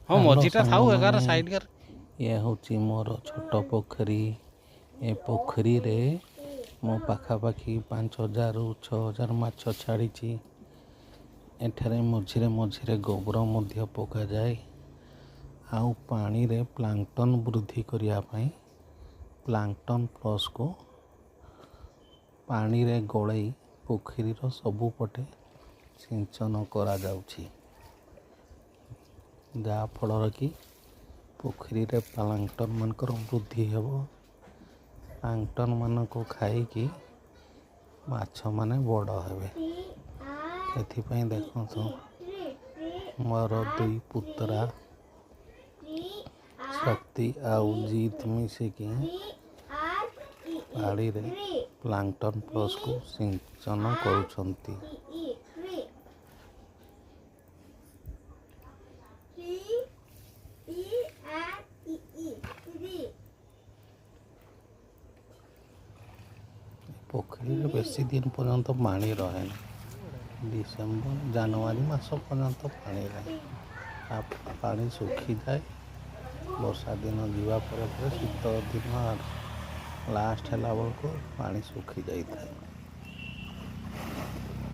ହଁ ମଝିଟା ଥାଉ ଏଗାର ସାଇଡ୍ कर ये हूँ मोर छोट पोखरी। ए पोखरी रे मो पाखापाखि 5000 ରୁ 6000 माछ छाड़ी। एठारे मझिरे मझिरे गोबर मध्य पका जाए। आउ पानी रे प्लांकटन वृद्धि करिया पई प्लांकटन प्लस को पानी रे गलई पोखरी रो सबु पटे सिंचन करा जाउछि। जहाँ फल कि पोखरी रे प्लांकटन मानकर वृद्धि हेब। प्लांकटन मान को खाई माछ माने बड़ हेबे। एथिपाई देखो मोर दुई पुत्रा शक्ति आउ जीत मिसिकी पाड़ी रे प्लांकटन प्लस को सिंचन करुछंती। पोखरी रे बेसी दिन पर्यंत पानी रहे डिसेम्बर जनवरी मास पर्यंत पानी रहे। पानी सुखी जाए। वर्षा दिन जीवा पर शीत दिन लास्ट है बेलू पानी सुखी जाए।